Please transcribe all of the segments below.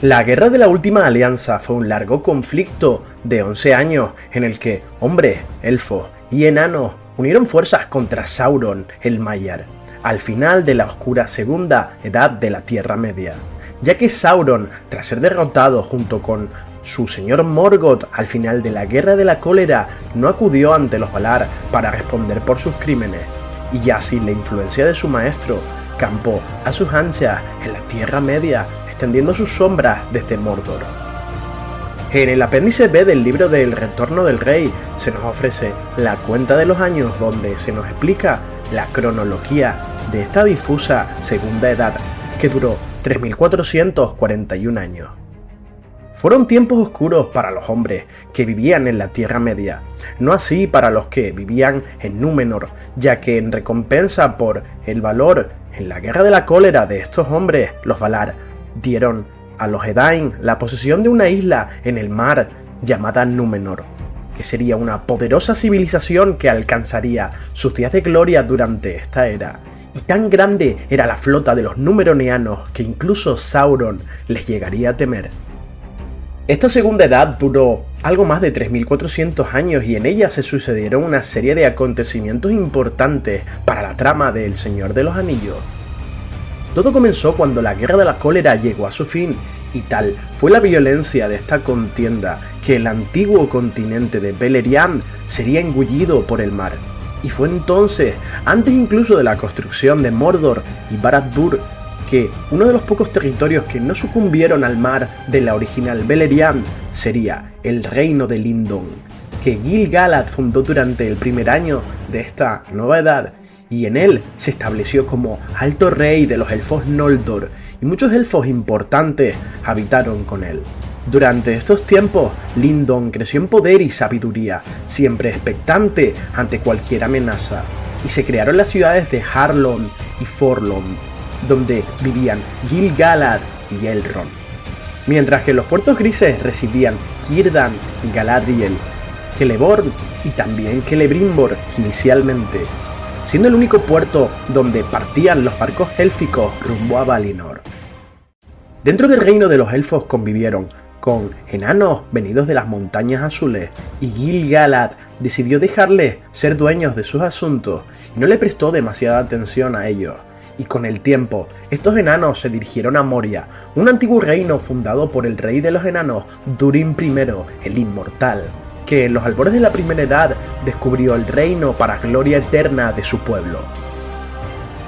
La Guerra de la Última Alianza fue un largo conflicto de 11 años en el que hombres, elfos y enanos unieron fuerzas contra Sauron el Maiar, al final de la oscura Segunda Edad de la Tierra Media, ya que Sauron, tras ser derrotado junto con su señor Morgoth al final de la Guerra de la Cólera, no acudió ante los Valar para responder por sus crímenes, y ya sin la influencia de su maestro, campó a sus anchas en la Tierra Media, extendiendo sus sombras desde Mordor. En el apéndice B del libro del Retorno del Rey se nos ofrece la cuenta de los años, donde se nos explica la cronología de esta difusa Segunda Edad que duró 3441 años. Fueron tiempos oscuros para los hombres que vivían en la Tierra Media, no así para los que vivían en Númenor, ya que en recompensa por el valor en la Guerra de la Cólera de estos hombres, los Valar dieron a los Edain la posesión de una isla en el mar llamada Númenor, que sería una poderosa civilización que alcanzaría sus días de gloria durante esta era, y tan grande era la flota de los númenóreanos que incluso Sauron les llegaría a temer. Esta Segunda Edad duró algo más de 3400 años y en ella se sucedieron una serie de acontecimientos importantes para la trama del Señor de los Anillos. Todo comenzó cuando la Guerra de la Cólera llegó a su fin, y tal fue la violencia de esta contienda que el antiguo continente de Beleriand sería engullido por el mar. Y fue entonces, antes incluso de la construcción de Mordor y Barad-dûr, que uno de los pocos territorios que no sucumbieron al mar de la original Beleriand sería el reino de Lindon, que Gil-galad fundó durante el primer año de esta nueva edad, y en él se estableció como alto rey de los elfos Noldor, y muchos elfos importantes habitaron con él. Durante estos tiempos, Lindon creció en poder y sabiduría, siempre expectante ante cualquier amenaza, y se crearon las ciudades de Harlond y Forlond, donde vivían Gil-galad y Elrond, mientras que en los puertos grises residían Círdan, Galadriel, Celeborn y también Celebrimbor inicialmente, siendo el único puerto donde partían los barcos élficos rumbo a Valinor. Dentro del reino de los elfos convivieron con enanos venidos de las montañas azules, y Gil-galad decidió dejarles ser dueños de sus asuntos y no le prestó demasiada atención a ellos. Y con el tiempo, estos enanos se dirigieron a Moria, un antiguo reino fundado por el rey de los enanos, Durin I, el Inmortal, que en los albores de la Primera Edad descubrió el reino para gloria eterna de su pueblo.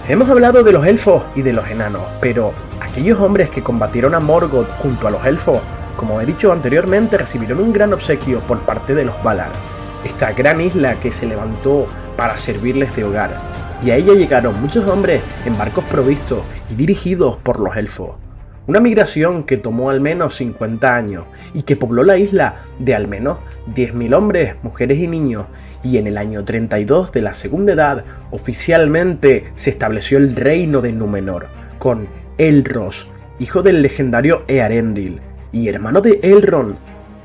Hemos hablado de los elfos y de los enanos, pero aquellos hombres que combatieron a Morgoth junto a los elfos, como he dicho anteriormente, recibieron un gran obsequio por parte de los Valar, esta gran isla que se levantó para servirles de hogar. Y a ella llegaron muchos hombres en barcos provistos y dirigidos por los elfos. Una migración que tomó al menos 50 años y que pobló la isla de al menos 10.000 hombres, mujeres y niños, y en el año 32 de la Segunda Edad oficialmente se estableció el reino de Númenor, con Elros, hijo del legendario Eärendil y hermano de Elrond,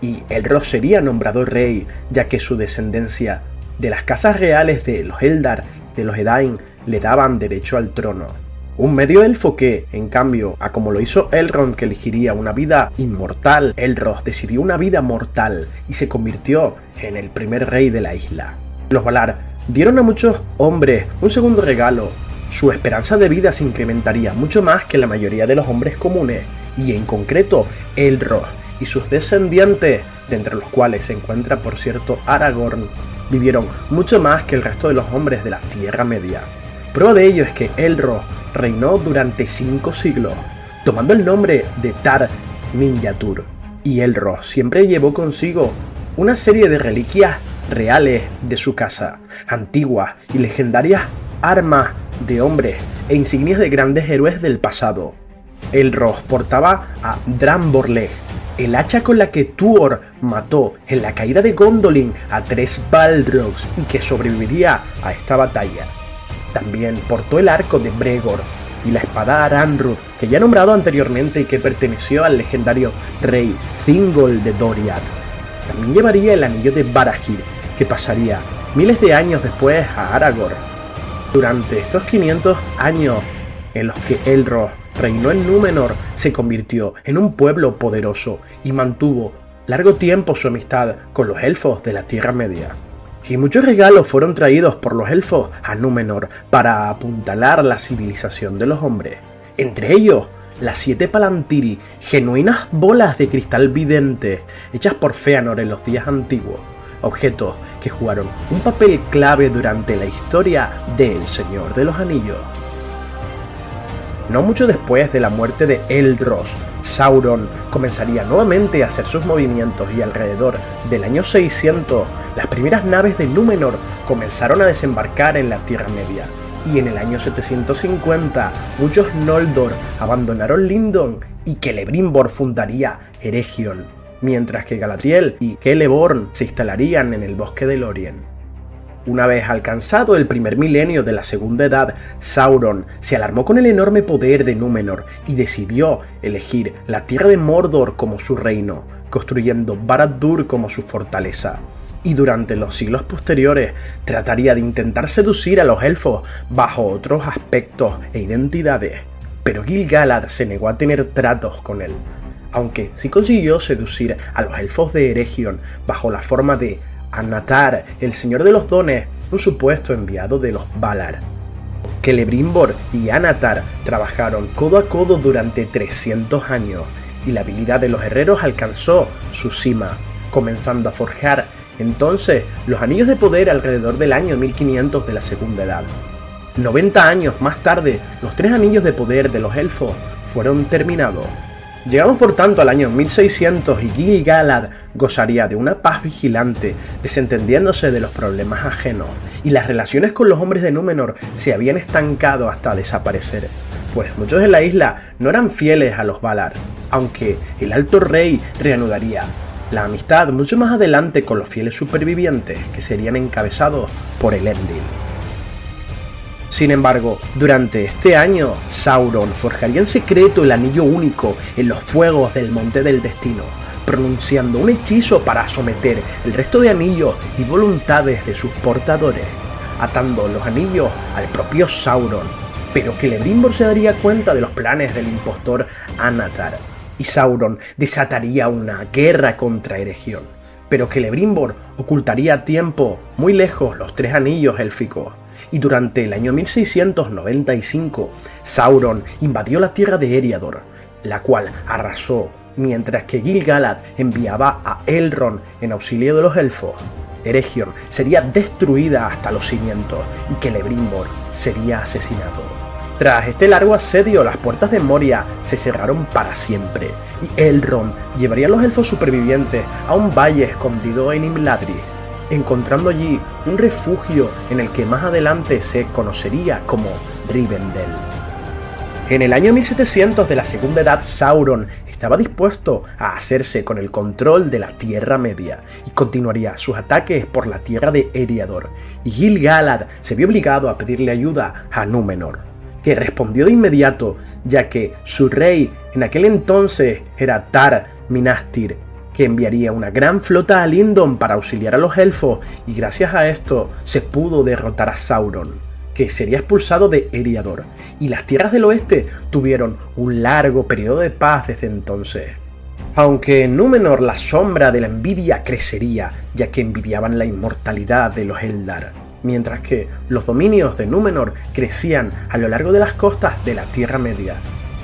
y Elros sería nombrado rey, ya que su descendencia de las casas reales de los Eldar de los Edain le daban derecho al trono. Un medio elfo que, en cambio, a como lo hizo Elrond, que elegiría una vida inmortal, Elros decidió una vida mortal y se convirtió en el primer rey de la isla. Los Valar dieron a muchos hombres un segundo regalo. Su esperanza de vida se incrementaría mucho más que la mayoría de los hombres comunes, y en concreto Elros y sus descendientes, de entre los cuales se encuentra por cierto Aragorn, vivieron mucho más que el resto de los hombres de la Tierra Media. Prueba de ello es que Elros reinó durante 5 siglos, tomando el nombre de Tar Minyatur, y Elros siempre llevó consigo una serie de reliquias reales de su casa, antiguas y legendarias armas de hombres e insignias de grandes héroes del pasado. Elros portaba a Dramborleg, el hacha con la que Tuor mató en la caída de Gondolin a 3 Balrogs y que sobreviviría a esta batalla. También portó el arco de Bregor y la espada Aranrud, que ya he nombrado anteriormente y que perteneció al legendario rey Thingol de Doriath. También llevaría el anillo de Barahir, que pasaría miles de años después a Aragorn. Durante estos 500 años en los que Elros reinó en Númenor, se convirtió en un pueblo poderoso y mantuvo largo tiempo su amistad con los elfos de la Tierra Media. Y muchos regalos fueron traídos por los elfos a Númenor para apuntalar la civilización de los hombres. Entre ellos, las 7 Palantiri, genuinas bolas de cristal vidente hechas por Fëanor en los días antiguos, objetos que jugaron un papel clave durante la historia del Señor de los Anillos. No mucho después de la muerte de Elros, Sauron comenzaría nuevamente a hacer sus movimientos y alrededor del año 600 las primeras naves de Númenor comenzaron a desembarcar en la Tierra Media. Y en el año 750 muchos Noldor abandonaron Lindon y Celebrimbor fundaría Eregion, mientras que Galadriel y Celeborn se instalarían en el bosque de Lórien. Una vez alcanzado el primer milenio de la Segunda Edad, Sauron se alarmó con el enorme poder de Númenor y decidió elegir la tierra de Mordor como su reino, construyendo Barad-dûr como su fortaleza. Y durante los siglos posteriores trataría de intentar seducir a los elfos bajo otros aspectos e identidades, pero Gil-galad se negó a tener tratos con él, aunque sí consiguió seducir a los elfos de Eregion bajo la forma de Annatar, el Señor de los Dones, un supuesto enviado de los Valar. Celebrimbor y Annatar trabajaron codo a codo durante 300 años y la habilidad de los herreros alcanzó su cima, comenzando a forjar entonces los anillos de poder alrededor del año 1500 de la Segunda Edad. 90 años más tarde, los 3 anillos de poder de los elfos fueron terminados. Llegamos por tanto al año 1600 y Gil-galad gozaría de una paz vigilante, desentendiéndose de los problemas ajenos, y las relaciones con los hombres de Númenor se habían estancado hasta desaparecer, pues muchos de la isla no eran fieles a los Valar, aunque el Alto Rey reanudaría la amistad mucho más adelante con los fieles supervivientes, que serían encabezados por Elendil. Sin embargo, durante este año, Sauron forjaría en secreto el anillo único en los fuegos del Monte del Destino, pronunciando un hechizo para someter el resto de anillos y voluntades de sus portadores, atando los anillos al propio Sauron. Pero Celebrimbor se daría cuenta de los planes del impostor Annatar, y Sauron desataría una guerra contra Eregion. Pero Celebrimbor ocultaría a tiempo, muy lejos, los 3 anillos élficos. Y durante el año 1695, Sauron invadió la tierra de Eriador, la cual arrasó, mientras que Gil-galad enviaba a Elrond en auxilio de los elfos. Eregion sería destruida hasta los cimientos y Celebrimbor sería asesinado. Tras este largo asedio, las puertas de Moria se cerraron para siempre, y Elrond llevaría a los elfos supervivientes a un valle escondido en Imladris, encontrando allí un refugio en el que más adelante se conocería como Rivendell. En el año 1700 de la Segunda Edad, Sauron estaba dispuesto a hacerse con el control de la Tierra Media y continuaría sus ataques por la tierra de Eriador, y Gil-galad se vio obligado a pedirle ayuda a Númenor, que respondió de inmediato, ya que su rey en aquel entonces era Tar-Minastir, que enviaría una gran flota a Lindon para auxiliar a los elfos, y gracias a esto se pudo derrotar a Sauron, que sería expulsado de Eriador, y las tierras del oeste tuvieron un largo periodo de paz desde entonces. Aunque en Númenor la sombra de la envidia crecería, ya que envidiaban la inmortalidad de los Eldar, mientras que los dominios de Númenor crecían a lo largo de las costas de la Tierra Media.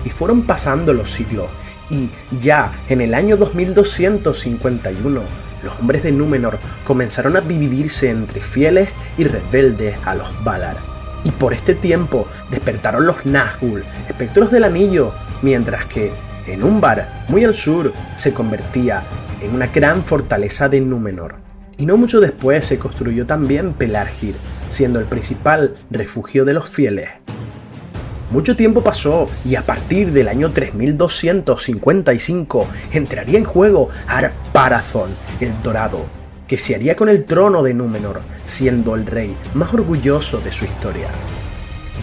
Y fueron pasando los siglos, y ya en el año 2251, los hombres de Númenor comenzaron a dividirse entre fieles y rebeldes a los Valar. Y por este tiempo despertaron los Nazgûl, espectros del anillo, mientras que en Umbar, muy al sur, se convertía en una gran fortaleza de Númenor. Y no mucho después se construyó también Pelargir, siendo el principal refugio de los fieles. Mucho tiempo pasó y a partir del año 3255 entraría en juego Ar-Pharazôn, el Dorado, que se haría con el trono de Númenor, siendo el rey más orgulloso de su historia.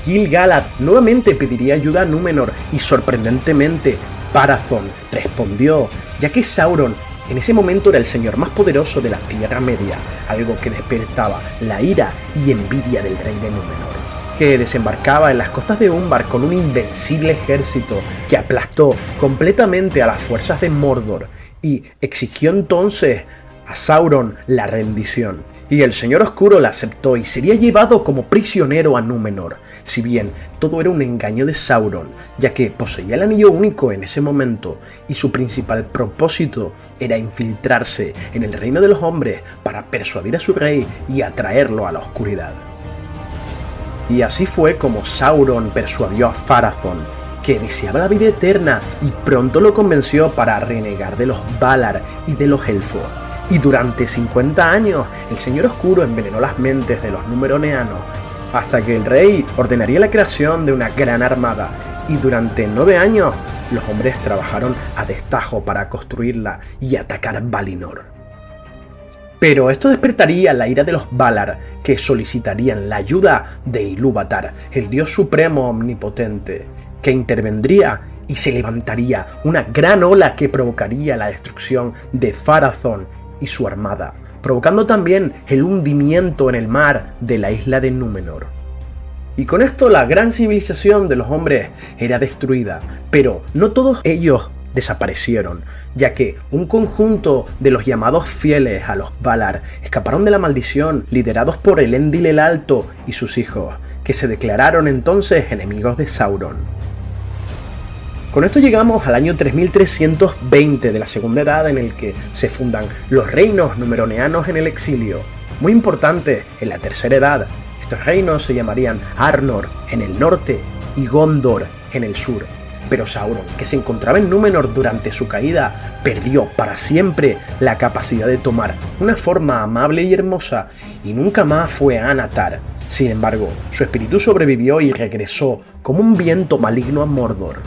Gil-galad nuevamente pediría ayuda a Númenor y sorprendentemente Pharazôn respondió, ya que Sauron en ese momento era el señor más poderoso de la Tierra Media, algo que despertaba la ira y envidia del rey de Númenor. que desembarcaba en las costas de Umbar con un invencible ejército que aplastó completamente a las fuerzas de Mordor y exigió entonces a Sauron la rendición. Y el Señor Oscuro la aceptó y sería llevado como prisionero a Númenor, si bien todo era un engaño de Sauron, ya que poseía el anillo único en ese momento y su principal propósito era infiltrarse en el reino de los hombres para persuadir a su rey y atraerlo a la oscuridad. Y así fue como Sauron persuadió a Pharazôn, que deseaba la vida eterna, y pronto lo convenció para renegar de los Valar y de los elfos. Y durante 50 años, el Señor Oscuro envenenó las mentes de los númenóreanos, hasta que el rey ordenaría la creación de una gran armada, y durante 9 años, los hombres trabajaron a destajo para construirla y atacar Valinor. Pero esto despertaría la ira de los Valar, que solicitarían la ayuda de Ilúvatar, el dios supremo omnipotente, que intervendría y se levantaría una gran ola que provocaría la destrucción de Pharazôn y su armada, provocando también el hundimiento en el mar de la isla de Númenor. Y con esto la gran civilización de los hombres era destruida, pero no todos ellos desaparecieron, ya que un conjunto de los llamados fieles a los Valar escaparon de la maldición, liderados por Elendil el Alto y sus hijos, que se declararon entonces enemigos de Sauron. Con esto llegamos al año 3320 de la Segunda Edad, en el que se fundan los reinos númenóreanos en el exilio. Muy importante en la Tercera Edad, estos reinos se llamarían Arnor en el norte y Gondor en el sur. Pero Sauron, que se encontraba en Númenor durante su caída, perdió para siempre la capacidad de tomar una forma amable y hermosa, y nunca más fue a Anatar. Sin embargo, su espíritu sobrevivió y regresó como un viento maligno a Mordor.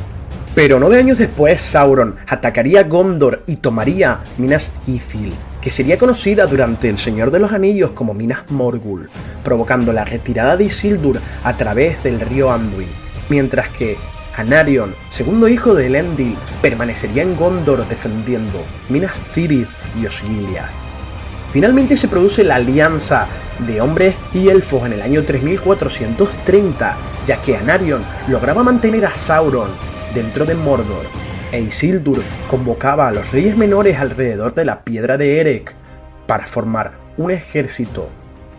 Pero 9 años después, Sauron atacaría Gondor y tomaría Minas Ithil, que sería conocida durante El Señor de los Anillos como Minas Morgul, provocando la retirada de Isildur a través del río Anduin, mientras que Anarion, segundo hijo de Elendil, permanecería en Gondor defendiendo Minas Tirith y Osgiliath. Finalmente se produce la alianza de hombres y elfos en el año 3430, ya que Anarion lograba mantener a Sauron dentro de Mordor, e Isildur convocaba a los reyes menores alrededor de la piedra de Erech para formar un ejército.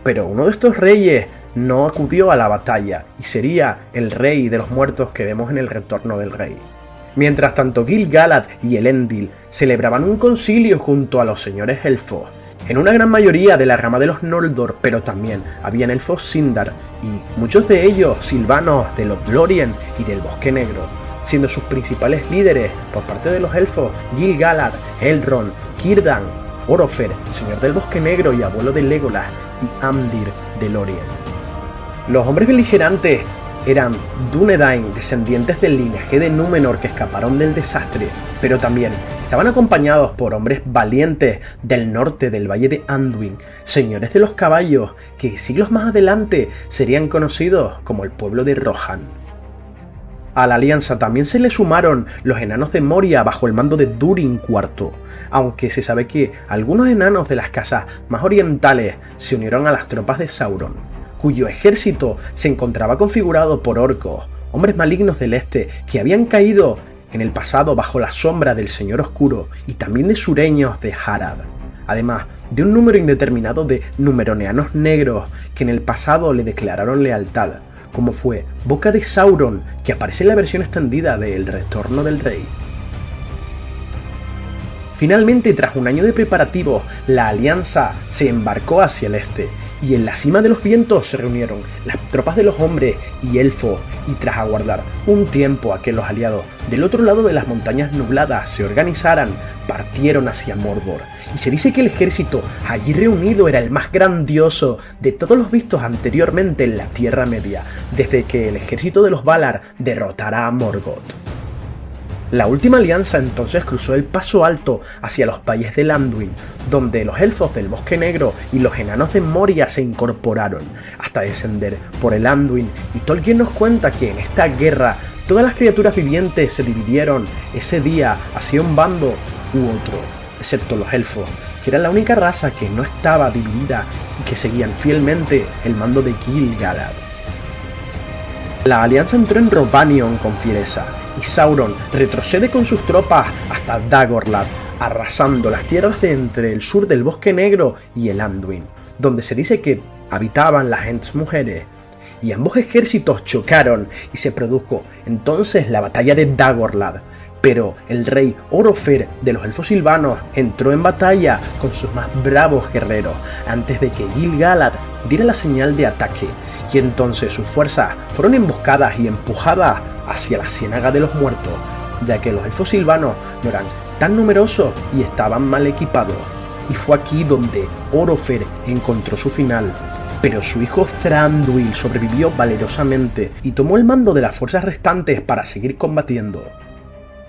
Pero uno de estos reyes no acudió a la batalla y sería el rey de los muertos que vemos en el Retorno del Rey. Mientras tanto, Gil-galad y Elendil celebraban un concilio junto a los señores elfos, en una gran mayoría de la rama de los Noldor, pero también habían elfos Sindar y muchos de ellos silvanos de Lothlórien y del Bosque Negro, siendo sus principales líderes por parte de los elfos Gil-galad, Elrond, Círdan, Orofer, señor del Bosque Negro y abuelo de Legolas, y Amdir de Lórien. Los hombres beligerantes eran Dúnedain, descendientes del linaje de Númenor que escaparon del desastre, pero también estaban acompañados por hombres valientes del norte del valle de Anduin, señores de los caballos, que siglos más adelante serían conocidos como el pueblo de Rohan. A la alianza también se le sumaron los enanos de Moria bajo el mando de Durin IV, aunque se sabe que algunos enanos de las casas más orientales se unieron a las tropas de Sauron, cuyo ejército se encontraba configurado por orcos, hombres malignos del este que habían caído en el pasado bajo la sombra del Señor Oscuro, y también de sureños de Harad, además de un número indeterminado de númenóreanos negros que en el pasado le declararon lealtad, como fue Boca de Sauron, que aparece en la versión extendida de El Retorno del Rey. Finalmente, tras un año de preparativos, la alianza se embarcó hacia el este, y en la cima de los vientos se reunieron las tropas de los hombres y elfos, y tras aguardar un tiempo a que los aliados del otro lado de las montañas nubladas se organizaran, partieron hacia Mordor, y se dice que el ejército allí reunido era el más grandioso de todos los vistos anteriormente en la Tierra Media, desde que el ejército de los Valar derrotara a Morgoth. La última alianza entonces cruzó el paso alto hacia los valles del Anduin, donde los elfos del Bosque Negro y los enanos de Moria se incorporaron, hasta descender por el Anduin, y Tolkien nos cuenta que en esta guerra todas las criaturas vivientes se dividieron ese día hacia un bando u otro, excepto los elfos, que era la única raza que no estaba dividida y que seguían fielmente el mando de Gil-galad. La alianza entró en Rhovanion con fiereza, y Sauron retrocede con sus tropas hasta Dagorlad, arrasando las tierras de entre el sur del Bosque Negro y el Anduin, donde se dice que habitaban las Ents mujeres. Y ambos ejércitos chocaron y se produjo entonces la batalla de Dagorlad. Pero el rey Orofer de los elfos silvanos entró en batalla con sus más bravos guerreros antes de que Gil-galad diera la señal de ataque, y entonces sus fuerzas fueron emboscadas y empujadas hacia la Ciénaga de los Muertos, ya que los elfos silvanos no eran tan numerosos y estaban mal equipados. Y fue aquí donde Orofer encontró su final. Pero su hijo Thranduil sobrevivió valerosamente y tomó el mando de las fuerzas restantes para seguir combatiendo.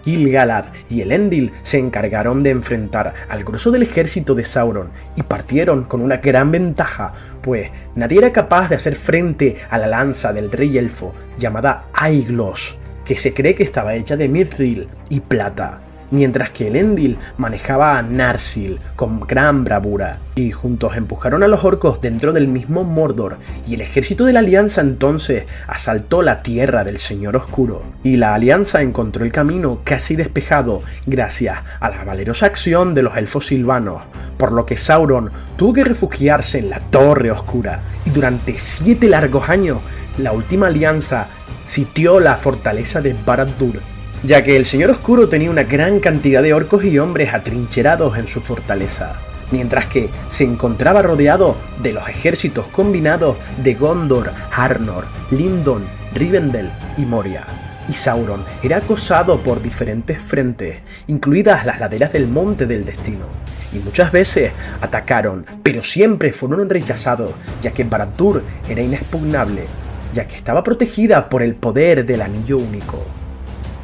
Gil-galad y Elendil se encargaron de enfrentar al grueso del ejército de Sauron y partieron con una gran ventaja, pues nadie era capaz de hacer frente a la lanza del rey elfo llamada Aiglos, que se cree que estaba hecha de mithril y plata, mientras que Elendil manejaba a Narsil con gran bravura, y juntos empujaron a los orcos dentro del mismo Mordor, y el ejército de la Alianza entonces asaltó la tierra del Señor Oscuro, y la Alianza encontró el camino casi despejado gracias a la valerosa acción de los elfos silvanos, por lo que Sauron tuvo que refugiarse en la Torre Oscura, y durante 7 largos años la última Alianza sitió la fortaleza de Barad-dûr, ya que el Señor Oscuro tenía una gran cantidad de orcos y hombres atrincherados en su fortaleza, mientras que se encontraba rodeado de los ejércitos combinados de Gondor, Arnor, Lindon, Rivendell y Moria. Y Sauron era acosado por diferentes frentes, incluidas las laderas del Monte del Destino, y muchas veces atacaron, pero siempre fueron rechazados, ya que Barad-dûr era inexpugnable, ya que estaba protegida por el poder del Anillo Único.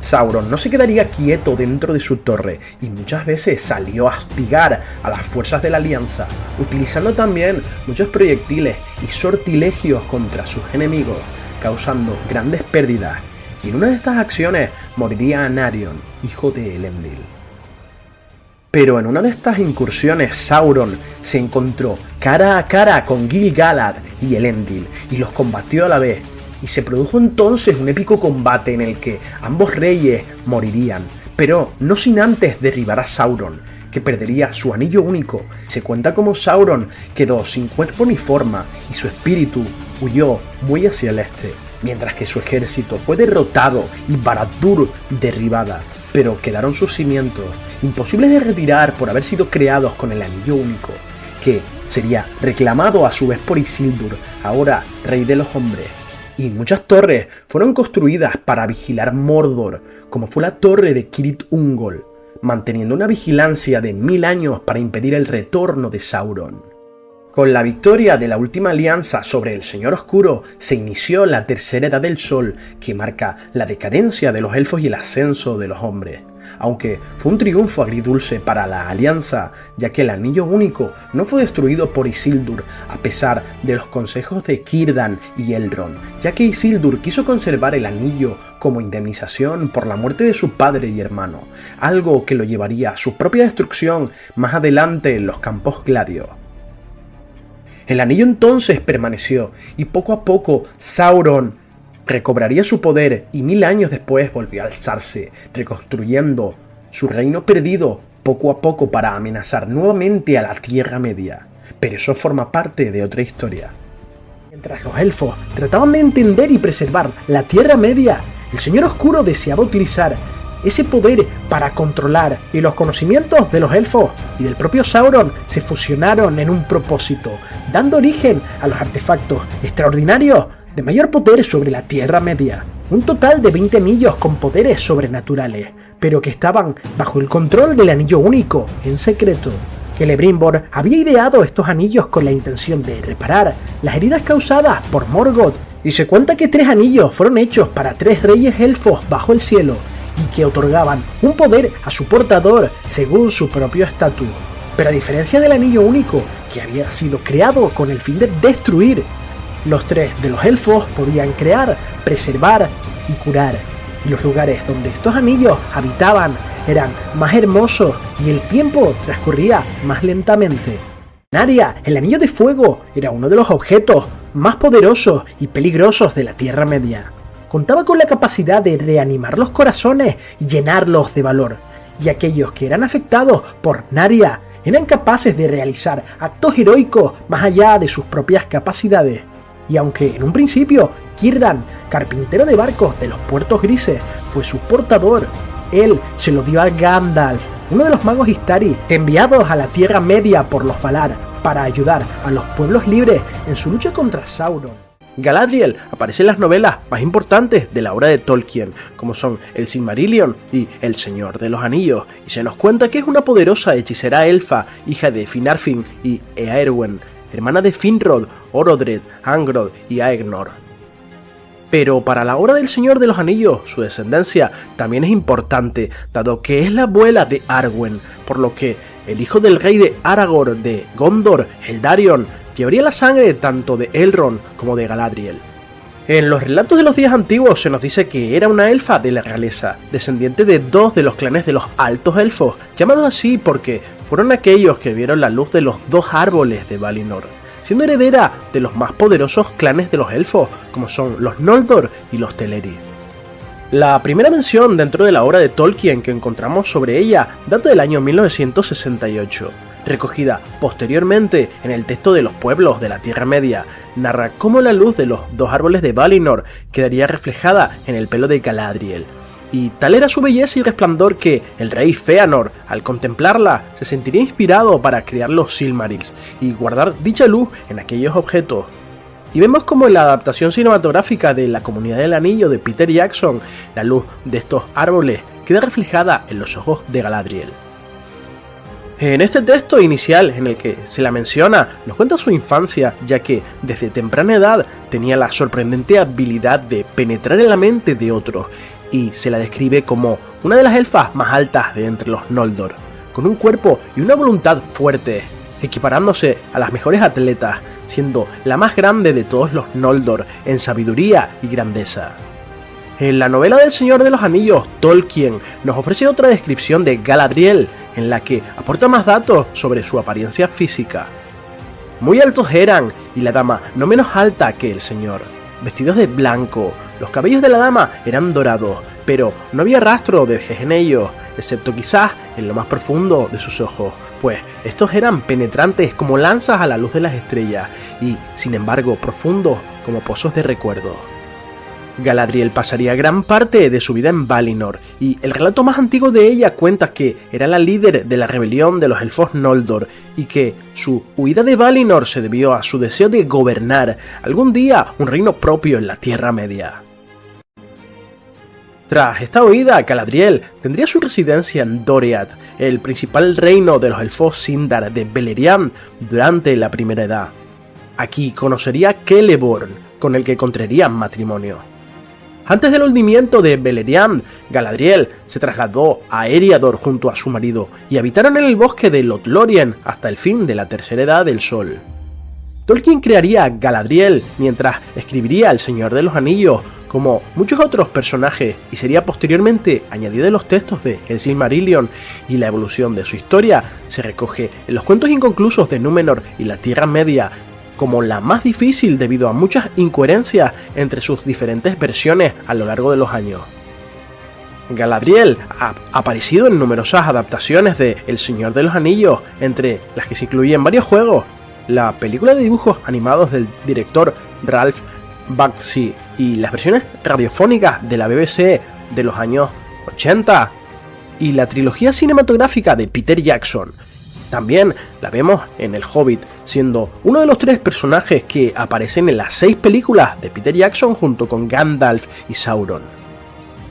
Sauron no se quedaría quieto dentro de su torre y muchas veces salió a hostigar a las fuerzas de la Alianza, utilizando también muchos proyectiles y sortilegios contra sus enemigos, causando grandes pérdidas, y en una de estas acciones moriría Anarion, hijo de Elendil. Pero en una de estas incursiones Sauron se encontró cara a cara con Gil-galad y Elendil y los combatió a la vez. Y se produjo entonces un épico combate en el que ambos reyes morirían, pero no sin antes derribar a Sauron, que perdería su anillo único. Se cuenta como Sauron quedó sin cuerpo ni forma y su espíritu huyó muy hacia el este, mientras que su ejército fue derrotado y Barad-dûr derribada, pero quedaron sus cimientos, imposibles de retirar por haber sido creados con el anillo único, que sería reclamado a su vez por Isildur, ahora rey de los hombres. Y muchas torres fueron construidas para vigilar Mordor, como fue la torre de Cirith Ungol, manteniendo una vigilancia de 1000 años para impedir el retorno de Sauron. Con la victoria de la última alianza sobre el Señor Oscuro se inició la Tercera Edad del Sol, que marca la decadencia de los elfos y el ascenso de los hombres. Aunque fue un triunfo agridulce para la Alianza, ya que el Anillo Único no fue destruido por Isildur a pesar de los consejos de Círdan y Elrond, ya que Isildur quiso conservar el anillo como indemnización por la muerte de su padre y hermano, algo que lo llevaría a su propia destrucción más adelante en los Campos Gladios. El anillo entonces permaneció y poco a poco Sauron recobraría su poder y 1000 años después volvió a alzarse, reconstruyendo su reino perdido poco a poco para amenazar nuevamente a la Tierra Media. Pero eso forma parte de otra historia. Mientras los elfos trataban de entender y preservar la Tierra Media, el Señor Oscuro deseaba utilizar ese poder para controlar, y los conocimientos de los elfos y del propio Sauron se fusionaron en un propósito, dando origen a los artefactos extraordinarios de mayor poder sobre la Tierra Media. Un total de 20 anillos con poderes sobrenaturales, pero que estaban bajo el control del Anillo Único, en secreto. Celebrimbor había ideado estos anillos con la intención de reparar las heridas causadas por Morgoth, y se cuenta que 3 anillos fueron hechos para 3 reyes elfos bajo el cielo, y que otorgaban un poder a su portador según su propio estatus. Pero a diferencia del Anillo Único, que había sido creado con el fin de destruir, los 3 de los elfos podían crear, preservar y curar, y los lugares donde estos anillos habitaban eran más hermosos y el tiempo transcurría más lentamente. Naria, el Anillo de Fuego, era uno de los objetos más poderosos y peligrosos de la Tierra Media. contaba con la capacidad de reanimar los corazones y llenarlos de valor, y aquellos que eran afectados por Narya eran capaces de realizar actos heroicos más allá de sus propias capacidades. Y aunque en un principio Círdan, carpintero de barcos de los puertos grises, fue su portador, él se lo dio a Gandalf, uno de los magos Istari enviados a la Tierra Media por los Valar para ayudar a los pueblos libres en su lucha contra Sauron. Galadriel aparece en las novelas más importantes de la obra de Tolkien, como son El Silmarillion y El Señor de los Anillos, y se nos cuenta que es una poderosa hechicera elfa, hija de Finarfin y Eärwen, hermana de Finrod, Orodred, Angrod y Aegnor. Pero para la obra del Señor de los Anillos, su descendencia también es importante, dado que es la abuela de Arwen, por lo que el hijo del rey de Aragorn de Gondor, Eldarion, llevaría la sangre tanto de Elrond como de Galadriel. En los relatos de los días antiguos se nos dice que era una elfa de la realeza, descendiente de dos de los clanes de los Altos Elfos, llamados así porque fueron aquellos que vieron la luz de los dos árboles de Valinor, siendo heredera de los más poderosos clanes de los elfos, como son los Noldor y los Teleri. La primera mención dentro de la obra de Tolkien que encontramos sobre ella data del año 1968. Recogida posteriormente en el texto de los pueblos de la Tierra Media, narra cómo la luz de los dos árboles de Valinor quedaría reflejada en el pelo de Galadriel, y tal era su belleza y resplandor que el rey Fëanor, al contemplarla, se sentiría inspirado para crear los Silmarils y guardar dicha luz en aquellos objetos. Y vemos como en la adaptación cinematográfica de La Comunidad del Anillo de Peter Jackson, la luz de estos árboles queda reflejada en los ojos de Galadriel. En este texto inicial en el que se la menciona, nos cuenta su infancia, ya que desde temprana edad tenía la sorprendente habilidad de penetrar en la mente de otros, y se la describe como una de las elfas más altas de entre los Noldor, con un cuerpo y una voluntad fuerte, equiparándose a las mejores atletas, siendo la más grande de todos los Noldor en sabiduría y grandeza. En la novela del Señor de los Anillos, Tolkien nos ofrece otra descripción de Galadriel, en la que aporta más datos sobre su apariencia física. Muy altos eran, y la dama no menos alta que el señor, vestidos de blanco. Los cabellos de la dama eran dorados, pero no había rastro de vejez en ellos, excepto quizás en lo más profundo de sus ojos, pues estos eran penetrantes como lanzas a la luz de las estrellas, y sin embargo profundos como pozos de recuerdo. Galadriel pasaría gran parte de su vida en Valinor, y el relato más antiguo de ella cuenta que era la líder de la rebelión de los elfos Noldor, y que su huida de Valinor se debió a su deseo de gobernar algún día un reino propio en la Tierra Media. Tras esta huida, Galadriel tendría su residencia en Doriath, el principal reino de los elfos Sindar de Beleriand durante la Primera Edad. Aquí conocería a Celeborn, con el que contraería matrimonio. Antes del hundimiento de Beleriand, Galadriel se trasladó a Eriador junto a su marido y habitaron en el bosque de Lothlórien hasta el fin de la Tercera Edad del Sol. Tolkien crearía a Galadriel mientras escribiría El Señor de los Anillos, como muchos otros personajes, y sería posteriormente añadido en los textos de El Silmarillion, y la evolución de su historia se recoge en los cuentos inconclusos de Númenor y la Tierra Media, como la más difícil debido a muchas incoherencias entre sus diferentes versiones a lo largo de los años. Galadriel ha aparecido en numerosas adaptaciones de El Señor de los Anillos, entre las que se incluyen varios juegos, la película de dibujos animados del director Ralph Bakshi y las versiones radiofónicas de la BBC de los años 80, y la trilogía cinematográfica de Peter Jackson. También la vemos en El Hobbit, siendo uno de los 3 personajes que aparecen en las 6 películas de Peter Jackson junto con Gandalf y Sauron.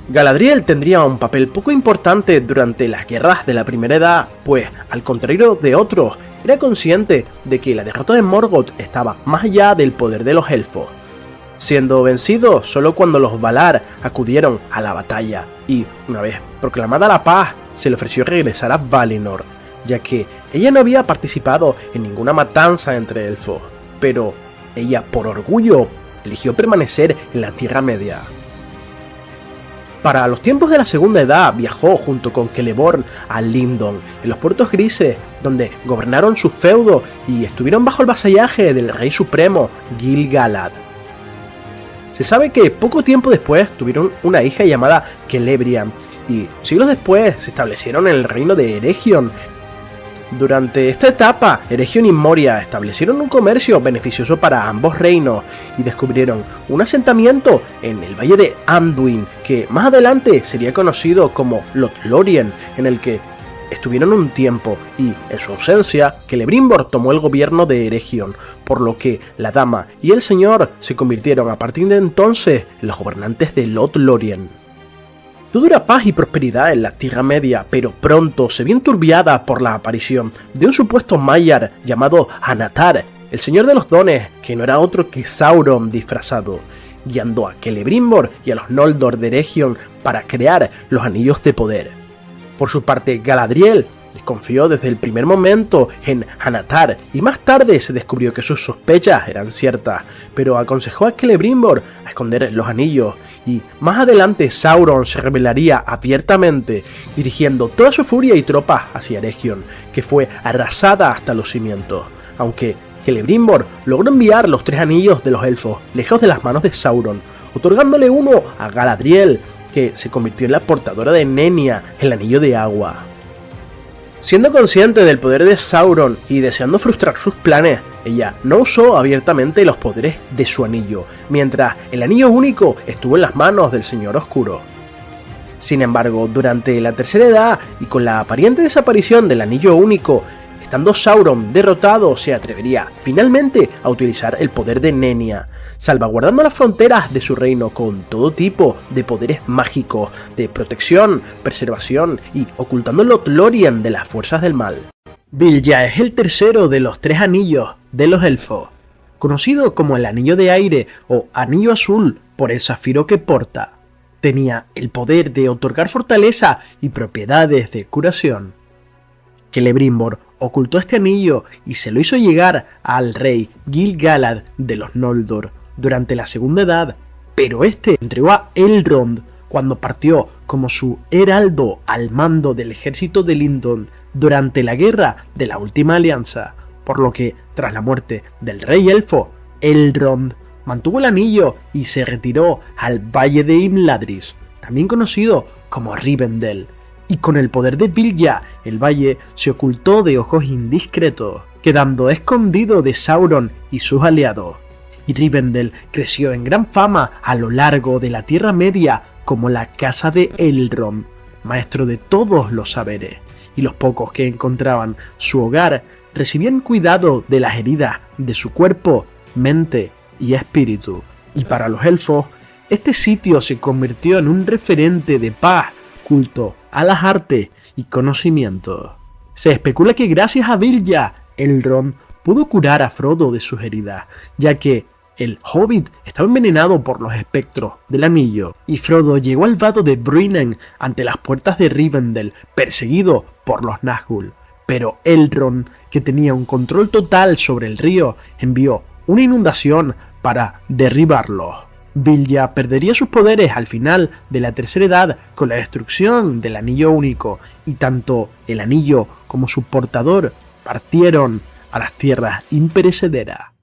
Galadriel tendría un papel poco importante durante las guerras de la Primera Edad, pues, al contrario de otros, era consciente de que la derrota de Morgoth estaba más allá del poder de los elfos, siendo vencido solo cuando los Valar acudieron a la batalla, y una vez proclamada la paz, se le ofreció regresar a Valinor, ya que ella no había participado en ninguna matanza entre elfos, pero ella por orgullo eligió permanecer en la Tierra Media. Para los tiempos de la Segunda Edad viajó junto con Celeborn a Lindon, en los puertos grises, donde gobernaron su feudo y estuvieron bajo el vasallaje del rey supremo Gil-galad. Se sabe que poco tiempo después tuvieron una hija llamada Celebrian, y siglos después se establecieron en el reino de Eregion. Durante esta etapa, Eregion y Moria establecieron un comercio beneficioso para ambos reinos y descubrieron un asentamiento en el valle de Anduin, que más adelante sería conocido como Lothlórien, en el que estuvieron un tiempo, y en su ausencia, Celebrimbor tomó el gobierno de Eregion, por lo que la dama y el señor se convirtieron a partir de entonces en los gobernantes de Lothlórien. Todo era paz y prosperidad en la Tierra Media, pero pronto se vio enturbiada por la aparición de un supuesto Maiar llamado Anatar, el señor de los dones, que no era otro que Sauron disfrazado, guiando a Celebrimbor y a los Noldor de Eregion para crear los Anillos de Poder. Por su parte, Galadriel desconfió desde el primer momento en Anatar, y más tarde se descubrió que sus sospechas eran ciertas, pero aconsejó a Celebrimbor a esconder los anillos, y más adelante Sauron se rebelaría abiertamente, dirigiendo toda su furia y tropas hacia Eregion, que fue arrasada hasta los cimientos, aunque Celebrimbor logró enviar los 3 anillos de los elfos lejos de las manos de Sauron, otorgándole uno a Galadriel, que se convirtió en la portadora de Nenya, el anillo de agua. Siendo consciente del poder de Sauron y deseando frustrar sus planes, ella no usó abiertamente los poderes de su anillo, mientras el anillo único estuvo en las manos del Señor Oscuro. Sin embargo, durante la Tercera Edad y con la aparente desaparición del anillo único, estando Sauron derrotado, se atrevería finalmente a utilizar el poder de Nenya, salvaguardando las fronteras de su reino con todo tipo de poderes mágicos, de protección, preservación y ocultando Lothlórien de las fuerzas del mal. Vilya es el tercero de los 3 anillos de los elfos, conocido como el Anillo de Aire o Anillo Azul por el zafiro que porta. Tenía el poder de otorgar fortaleza y propiedades de curación. Celebrimbor ocultó este anillo y se lo hizo llegar al rey Gil-galad de los Noldor durante la Segunda Edad, pero este entregó a Elrond cuando partió como su heraldo al mando del ejército de Lindon durante la guerra de la Última Alianza, por lo que, tras la muerte del rey elfo, Elrond mantuvo el anillo y se retiró al Valle de Imladris, también conocido como Rivendell, y con el poder de Vilya, el valle se ocultó de ojos indiscretos, quedando escondido de Sauron y sus aliados. Y Rivendell creció en gran fama a lo largo de la Tierra Media como la casa de Elrond, maestro de todos los saberes, y los pocos que encontraban su hogar recibían cuidado de las heridas de su cuerpo, mente y espíritu. Y para los elfos, este sitio se convirtió en un referente de paz, culto a las artes y conocimiento. Se especula que gracias a Vilya, Elrond pudo curar a Frodo de sus heridas, ya que el Hobbit estaba envenenado por los espectros del anillo, y Frodo llegó al vado de Brinen ante las puertas de Rivendell, perseguido por los Nazgûl. Pero Elrond, que tenía un control total sobre el río, envió una inundación para derribarlos. Vilya perdería sus poderes al final de la Tercera Edad con la destrucción del Anillo Único, y tanto el anillo como su portador partieron a las tierras imperecederas.